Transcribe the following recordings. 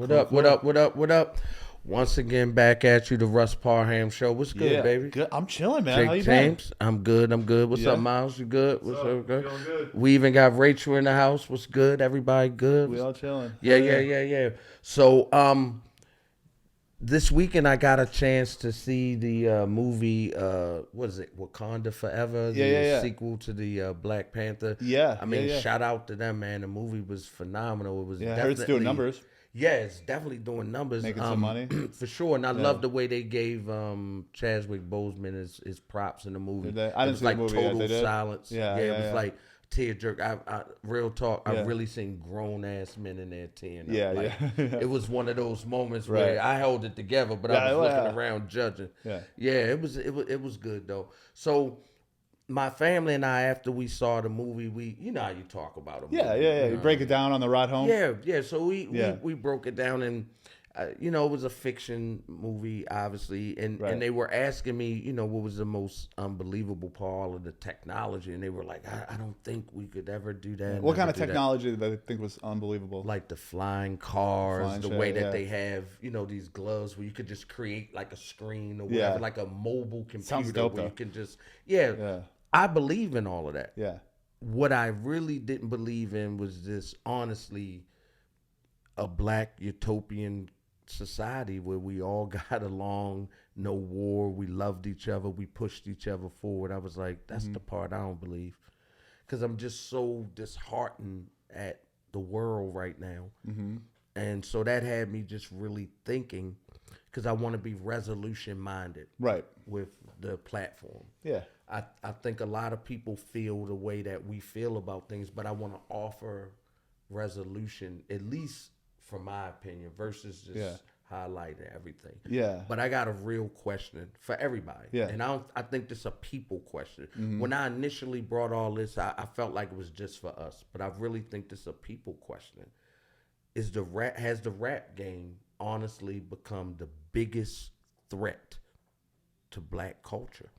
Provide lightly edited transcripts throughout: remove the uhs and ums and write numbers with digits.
What up? What up? What up? What up? Once again, back at you, the Russ Parham Show. What's good, baby? Good. I'm chilling, man. Jake How you James, been? I'm good. I'm good. What's up, Miles? You good? What's up? Good? Feeling good. We even got Rachel in the house. What's good? Everybody good? We all chilling. Yeah. So, this weekend I got a chance to see the movie. What is it? Wakanda Forever. The sequel to the Black Panther. Yeah. I mean, shout out to them, man. The movie was phenomenal. It was I heard it's doing numbers. Yeah, it's definitely doing numbers. Making some money. For sure. And I love the way they gave Chadwick Boseman his props in the movie. I didn't see like the movie total yet. They did? silence. It was like tear jerk. I real talk. Yeah. I've really seen grown ass men in there tearing up. Yeah. It was one of those moments where I held it together, but I was looking around judging. It was good though. So my family and I, after we saw the movie, you know how you talk about a movie. You break it down on the ride home. Yeah. So we broke it down, and it was a fiction movie, obviously, and they were asking me, what was the most unbelievable part of the technology, and they were like, I don't think we could ever do that. What kind of technology did they think was unbelievable? Like the flying cars, way that they have, these gloves where you could just create like a screen or whatever, like a mobile computer. Sounds dope, where though. you can just I believe in all of that. Yeah. What I really didn't believe in was this, honestly, a black utopian society where we all got along, no war, we loved each other, we pushed each other forward. I was like, that's the part I don't believe, because I'm just so disheartened at the world right now. And so that had me just really thinking, because I want to be resolution minded with the platform. I think a lot of people feel the way that we feel about things, but I want to offer resolution, at least from my opinion, versus just highlighting everything. But I got a real question for everybody. And I think this is a people question. When I initially brought all this, I felt like it was just for us, but I really think this is a people question. Has the rap game honestly become the biggest threat to black culture?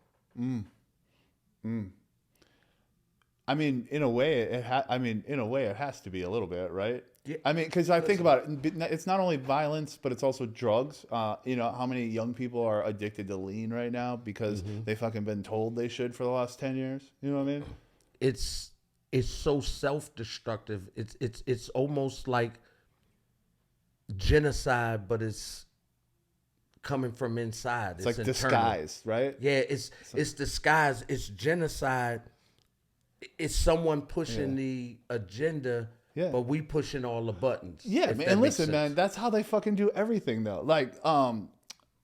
I mean, in a way, it has to be a little bit, right? Yeah. I mean, because I think about it, it's not only violence, but it's also drugs. How many young people are addicted to lean right now because they fucking been told they should for the last 10 years? You know what I mean? It's so self-destructive. It's almost like genocide, but it's coming from inside. It's like internal. disguised, right? Yeah, it's disguised. It's genocide. It's someone pushing the agenda, but we pushing all the buttons. Yeah, man. And listen, man, that's how they fucking do everything, though. Like,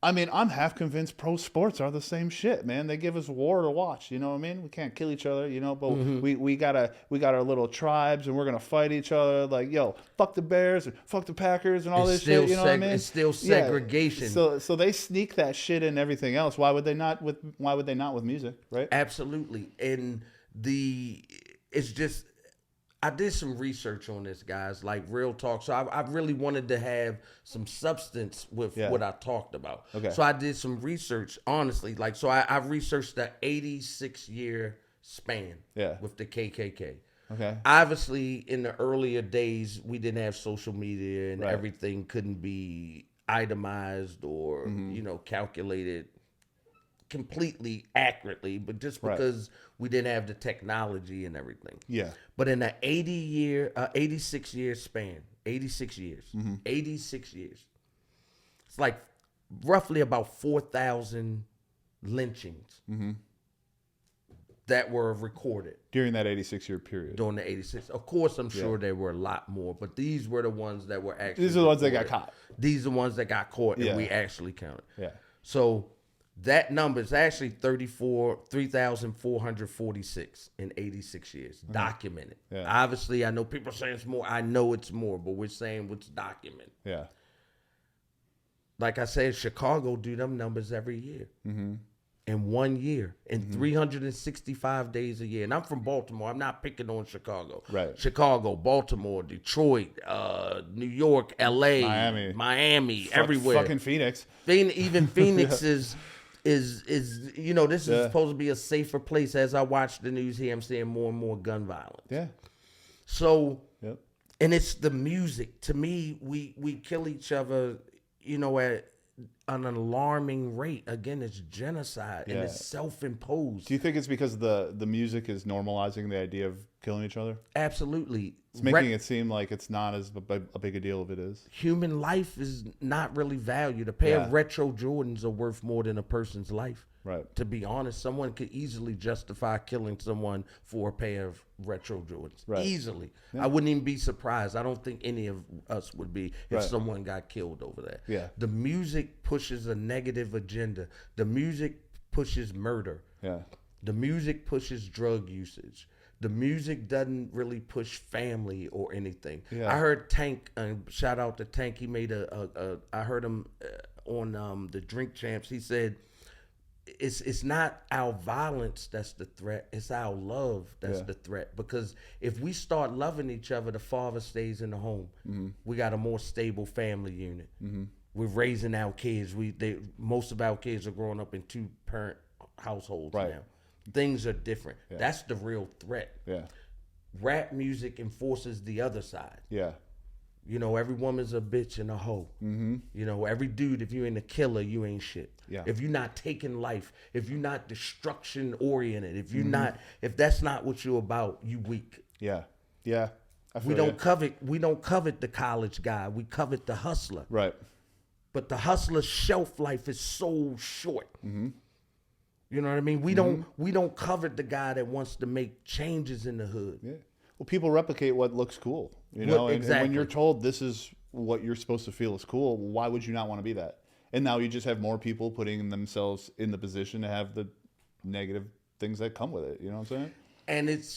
I mean, I'm half convinced pro sports are the same shit, man. They give us war to watch. You know what I mean? We can't kill each other, but we got our little tribes, and we're gonna fight each other. Like, yo, fuck the Bears and fuck the Packers and all this shit. You know what I mean? It's still segregation. So they sneak that shit in everything else. Why would they not with music, right? Absolutely. And it's just, I did some research on this, guys, like real talk. So I really wanted to have some substance with what I talked about. Okay. So I did some research, honestly. Like, so I researched the 86-year span with the KKK. Okay. Obviously, in the earlier days, we didn't have social media, and everything couldn't be itemized or, calculated completely accurately, but just because we didn't have the technology and everything. Yeah. But in an 86 year span, 86 years, 86 years, it's like roughly about 4,000 lynchings that were recorded. During that 86-year period. During the 86. Of course, I'm sure there were a lot more, but these were the ones that were actually These are the ones that got caught. These are the ones that got caught, and we actually counted. Yeah. So that number is actually 3,446 in 86 years, documented. Yeah. Obviously, I know people saying it's more. I know it's more, but we're saying what's documented. Yeah. Like I said, Chicago do them numbers every year. In 1 year, in 365 days a year. And I'm from Baltimore. I'm not picking on Chicago. Right. Chicago, Baltimore, Detroit, New York, LA, Miami, everywhere. Fucking Phoenix. Even Phoenix is this is supposed to be a safer place. As I watch the news here, I'm seeing more and more gun violence. Yeah. So And it's the music. To me, we kill each other, at an alarming rate. Again, it's genocide and it's self-imposed. Do you think it's because the music is normalizing the idea of killing each other? Absolutely. It's making it seem like it's not as a big a deal if it is. Human life is not really valued. A pair of retro Jordans are worth more than a person's life. Right. To be honest, someone could easily justify killing someone for a pair of retro Jordans. Right. Easily. Yeah. I wouldn't even be surprised. I don't think any of us would be if someone got killed over that. Yeah. The music pushes a negative agenda. The music pushes murder. Yeah. The music pushes drug usage. The music doesn't really push family or anything. Yeah. I heard Tank, shout out to Tank. He made I heard him on the Drink Champs. He said, it's not our violence that's the threat. It's our love that's the threat. Because if we start loving each other, the father stays in the home. Mm-hmm. We got a more stable family unit. Mm-hmm. We're raising our kids. Most of our kids are growing up in 2-parent households now. Things are different. Yeah. That's the real threat. Yeah. Rap music enforces the other side. Yeah. Every woman's a bitch and a hoe. Mm-hmm. Every dude, if you ain't a killer, you ain't shit. Yeah. If you're not taking life, if you're not destruction oriented, if you're if that's not what you're about, you weak. Yeah. Yeah. We don't covet the college guy. We covet the hustler. Right. But the hustler's shelf life is so short. Mm-hmm. You know what I mean? We don't covet the guy that wants to make changes in the hood. Yeah. Well, people replicate what looks cool, Exactly. And when you're told this is what you're supposed to feel is cool, why would you not want to be that? And now you just have more people putting themselves in the position to have the negative things that come with it. You know what I'm saying?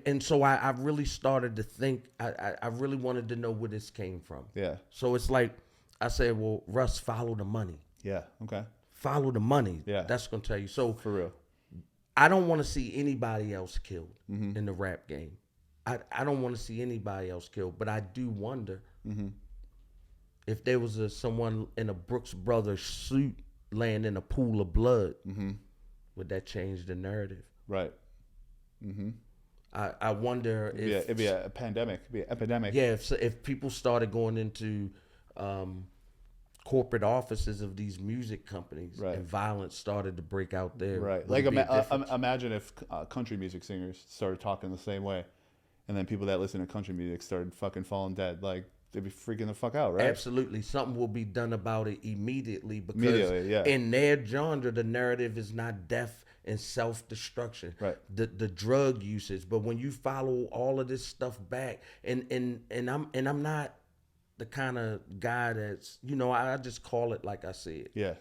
And so I really started to think. I really wanted to know where this came from. Yeah. So it's like I said, well, Russ, follow the money. Yeah. Okay. Follow the money. Yeah. That's gonna tell you. So for real, I don't want to see anybody else killed in the rap game. I don't want to see anybody else killed, but I do wonder if there was someone in a Brooks Brothers suit laying in a pool of blood, would that change the narrative? Right. Mm-hmm. I wonder if it'd be a pandemic, it'd be an epidemic. Yeah, if people started going into corporate offices of these music companies and violence started to break out there. Right. Like imagine if country music singers started talking the same way, and then people that listen to country music started fucking falling dead. Like they'd be freaking the fuck out, right? Absolutely. Something will be done about it immediately because in their genre, the narrative is not death and self-destruction. Right. The drug usage. But when you follow all of this stuff back, and I'm not the kind of guy that's, I just call it like I said. Yeah.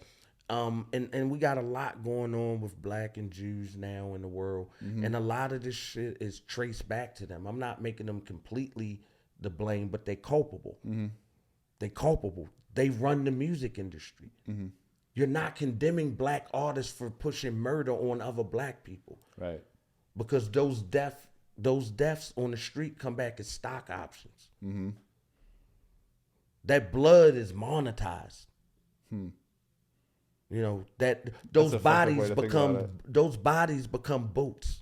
And we got a lot going on with Black and Jews now in the world. Mm-hmm. And a lot of this shit is traced back to them. I'm not making them completely the blame, but they're culpable. Mm-hmm. They're culpable. They run the music industry. Mm-hmm. You're not condemning Black artists for pushing murder on other Black people. Right. Because those deaths on the street come back as stock options. Mm-hmm. That blood is monetized. That those bodies become boats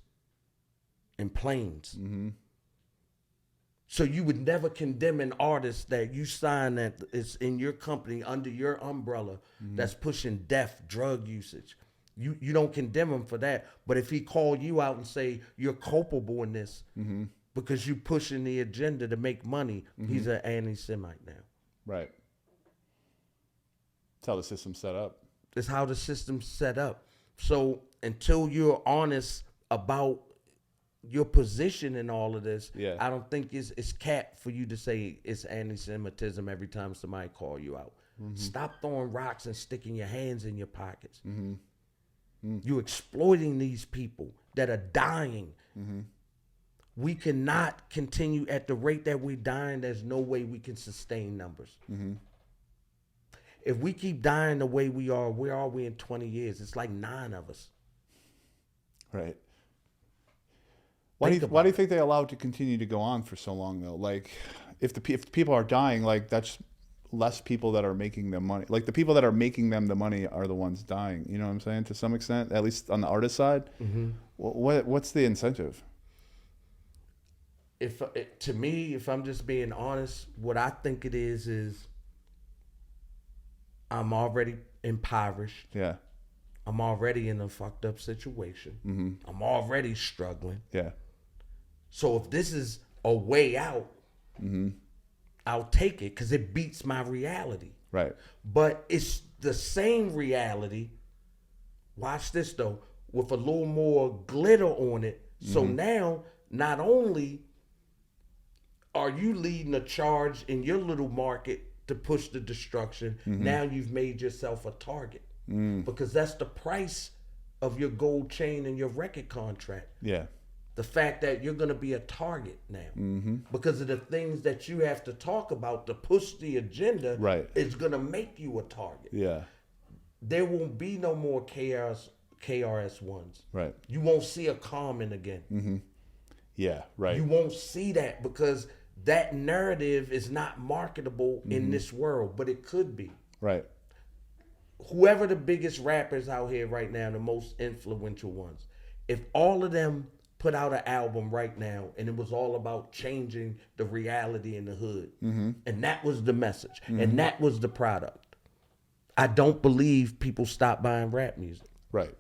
and planes. Mm-hmm. So you would never condemn an artist that you sign that is in your company under your umbrella that's pushing death, drug usage. You don't condemn him for that. But if he call you out and say you're culpable in this because you pushing the agenda to make money, he's an anti-Semite now. Right. That's how the system's set up. It's how the system's set up. So until you're honest about your position in all of this, I don't think it's cap for you to say it's anti-Semitism every time somebody call you out. Mm-hmm. Stop throwing rocks and sticking your hands in your pockets. Mm-hmm. Mm-hmm. You're exploiting these people that are dying. Mm-hmm. We cannot continue at the rate that we're dying. There's no way we can sustain numbers. Mm-hmm. If we keep dying the way we are, where are we in 20 years? It's like 9 of us. Right. Why do you think they allow it to continue to go on for so long, though? Like, if the people are dying, like, that's less people that are making them money. Like, the people that are making them the money are the ones dying. You know what I'm saying? To some extent, at least on the artist side. Mm-hmm. What's the incentive? if to me, if I'm just being honest, what I think it is I'm already impoverished. Yeah. I'm already in a fucked up situation. Mm-hmm. I'm already struggling. Yeah. So if this is a way out, Mm-hmm. I'll take it because it beats my reality. Right. But it's the same reality. Watch this though, with a little more glitter on it. So now, not only are you leading a charge in your little market to push the destruction, now you've made yourself a target. Because that's the price of your gold chain and your record contract. Yeah. The fact that you're going to be a target now because of the things that you have to talk about to push the agenda. Right. Is going to make you a target. Yeah. There won't be no more KRS ones. Right. You won't see a Common again. Yeah. Right. You won't see that because that narrative is not marketable in this world, but it could be. Right. Whoever the biggest rappers out here right now, the most influential ones, if all of them put out an album right now and it was all about changing the reality in the hood, and that was the message, and that was the product, I don't believe people stop buying rap music. Right.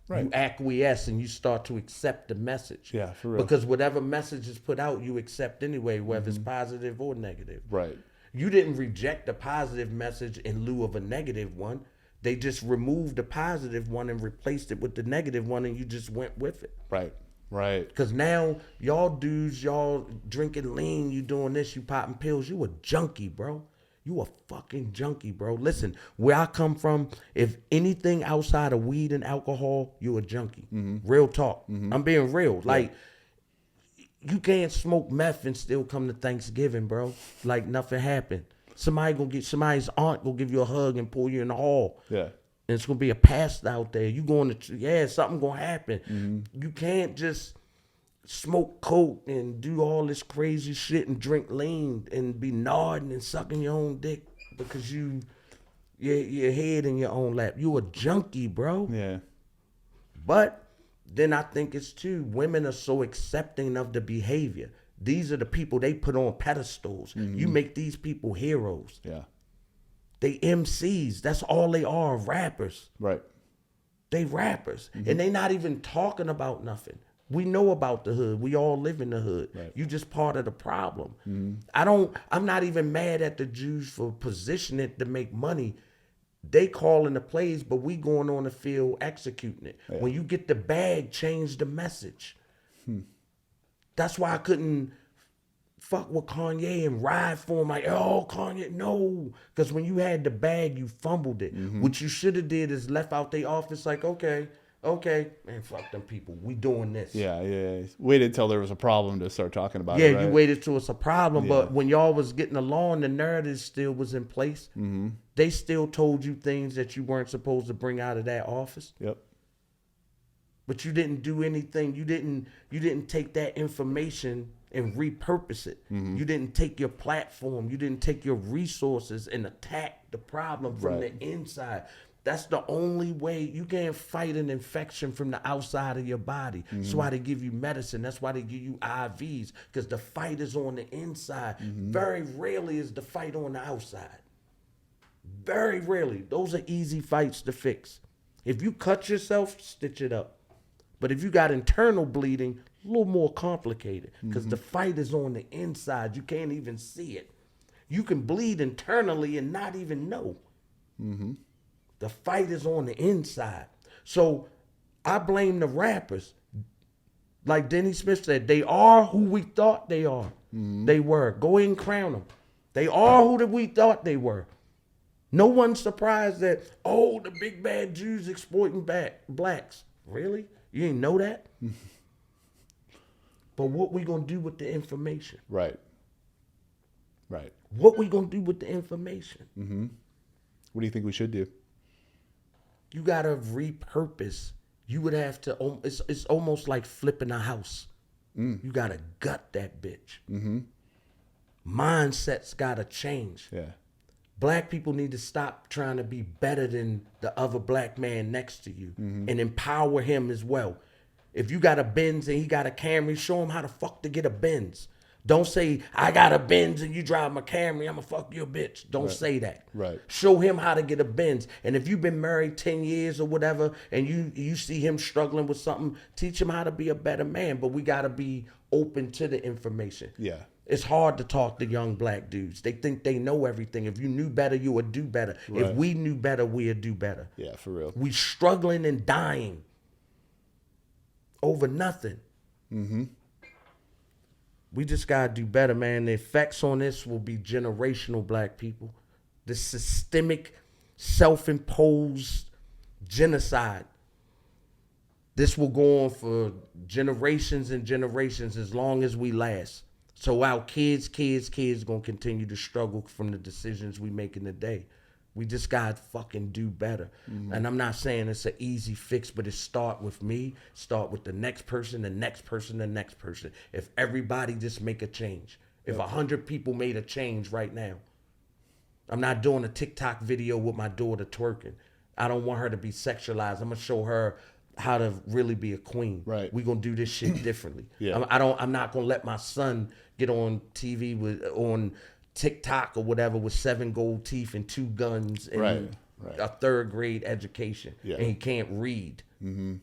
Right. You acquiesce and you start to accept the message. Yeah, for real. Because whatever message is put out, you accept anyway, whether it's positive or negative. Right. You didn't reject the positive message in lieu of a negative one. They just removed the positive one and replaced it with the negative one, and you just went with it. Right. Right. Because now y'all dudes, y'all drinking lean, you doing this, you popping pills, you a junkie, bro. You a fucking junkie, bro. Listen, where I come from, if anything outside of weed and alcohol, you a junkie. Real talk. I'm being real. Like, you can't smoke meth and still come to Thanksgiving, bro. Like nothing happened. Somebody's aunt gonna give you a hug and pull you in the hall. Yeah. And it's gonna be a pastor out there. You going to something gonna happen. You can't just smoke coke and do all this crazy shit and drink lean and be nodding and sucking your own dick because your head in your own lap. You a junkie, bro. Yeah. But then I think it's too, women are so accepting of the behavior. These are the people they put on pedestals. You make these people heroes. Yeah. They MCs. That's all they are, rappers. Right. They rappers. And they not even talking about nothing. We know about the hood. We all live in the hood. Right. You just part of the problem. I'm not even mad at the Jews for positioning it to make money. They calling the plays, but we going on the field executing it. Yeah. When you get the bag, change the message. That's why I couldn't fuck with Kanye and ride for him like, oh, Kanye, no. Because when you had the bag, you fumbled it. What you should have did is left out their office like, okay, man, fuck them people. We doing this. Yeah. Yeah. Waited till there was a problem to start talking about Yeah, it. Right? you waited till it's a problem, Yeah. but when y'all was getting along, the narrative still was in place. They still told you things that you weren't supposed to bring out of that office. Yep. But you didn't do anything. You didn't take that information and repurpose it. You didn't take your platform. You didn't take your resources and attack the problem from the inside. That's the only way. You can't fight an infection from the outside of your body. That's why they give you medicine. That's why they give you IVs, because the fight is on the inside. Very rarely is the fight on the outside. Very rarely. Those are easy fights to fix. If you cut yourself, stitch it up. But if you got internal bleeding, a little more complicated, because the fight is on the inside. You can't even see it. You can bleed internally and not even know. The fight is on the inside. So I blame the rappers. Like Denny Smith said, they are who we thought they are. They were. Go ahead and crown them. They are who we thought they were. No one's surprised that, oh, the big bad Jews exploiting blacks. Really? You didn't know that? But what we gonna do with the information? Right. Right. What we gonna do with the information? What do you think we should do? You gotta repurpose. You would have to. It's almost like flipping a house. You gotta gut that bitch. Mindsets gotta change. Yeah. Black people need to stop trying to be better than the other black man next to you and empower him as well. If you got a Benz and he got a Camry, show him how the fuck to get a Benz. Don't say, I got a Benz and you drive my Camry, I'ma fuck your bitch. Don't say that. Right. Show him how to get a Benz. And if you've been married 10 years or whatever, and you see him struggling with something, teach him how to be a better man. But we gotta be open to the information. Yeah. It's hard to talk to young black dudes. They think they know everything. If you knew better, you would do better. Right. If we knew better, we'd do better. Yeah, for real. We struggling and dying over nothing. Mm-hmm. We just gotta do better, man. The effects on this will be generational, black people. The systemic, self-imposed genocide. This will go on for generations and generations as long as we last. So our kids gonna continue to struggle from the decisions we make in the day. We just gotta fucking do better. Mm-hmm. And I'm not saying it's an easy fix, but it start with me, start with the next person, the next person, the next person. If everybody just make a change. If 100 people made a change right now. I'm not doing a TikTok video with my daughter twerking. I don't want her to be sexualized. I'm gonna show her how to really be a queen. Right. We gonna do this shit differently. Yeah. I'm not gonna let my son get on TV on TikTok or whatever with 7 gold teeth and 2 guns and a 3rd grade education. Yeah. And he can't read. Mm-hmm.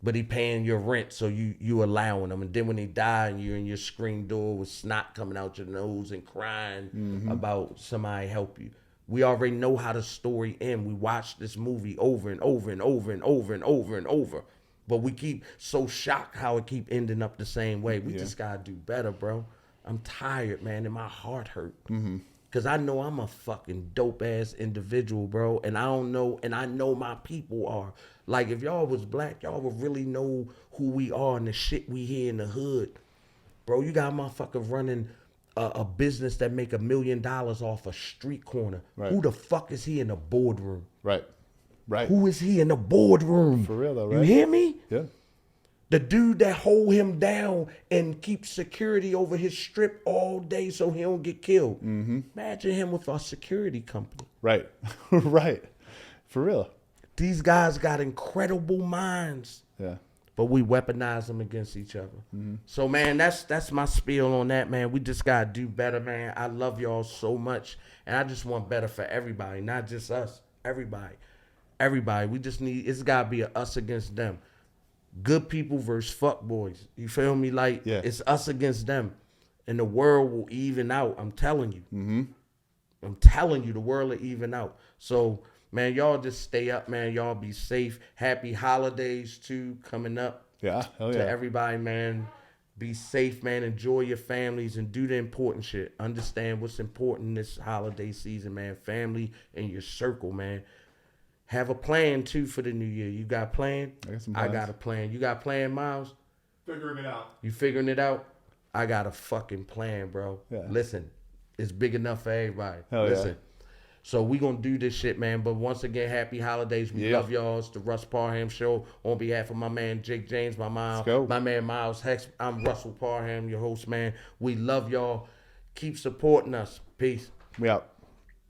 But he paying your rent, so you allowing him. And then when he die and you're in your screen door with snot coming out your nose and crying about somebody help you. We already know how the story ends. We watched this movie over and over and over and over and over and over. But we keep so shocked how it keep ending up the same way. We just gotta do better, bro. I'm tired, man, and my heart hurt. Cause I know I'm a fucking dope ass individual, bro. And I don't know, and I know my people are. Like if y'all was black, y'all would really know who we are and the shit we hear in the hood. Bro, you got motherfuckers running a business that make $1 million off a street corner. Right. Who the fuck is he in the boardroom? Right. Right. Who is he in the boardroom? For real though, right? You hear me? Yeah. The dude that hold him down and keep security over his strip all day so he don't get killed. Mm-hmm. Imagine him with our security company. Right. Right. For real. These guys got incredible minds. Yeah. But we weaponize them against each other. Mm-hmm. So, man, that's my spiel on that, man. We just got to do better, man. I love y'all so much. And I just want better for everybody, not just us. Everybody. Everybody. We just need, it's got to be a us against them. Good people versus fuck boys. You feel me? Like, it's us against them. And the world will even out. I'm telling you. Mm-hmm. I'm telling you, the world will even out. So, man, y'all just stay up, man. Y'all be safe. Happy holidays, too, coming up. Yeah, hell yeah. To everybody, man. Be safe, man. Enjoy your families and do the important shit. Understand what's important this holiday season, man. Family and your circle, man. Have a plan, too, for the new year. You got a plan? I got a plan. You got a plan, Miles? Figuring it out. You figuring it out? I got a fucking plan, bro. Yeah. Listen, it's big enough for everybody. Listen. So we gonna do this shit, man. But once again, happy holidays. We love y'all. It's the Russ Parham Show. On behalf of my man Jake James, my man Miles Hex. I'm Russell Parham, your host, man. We love y'all. Keep supporting us. Peace. We out.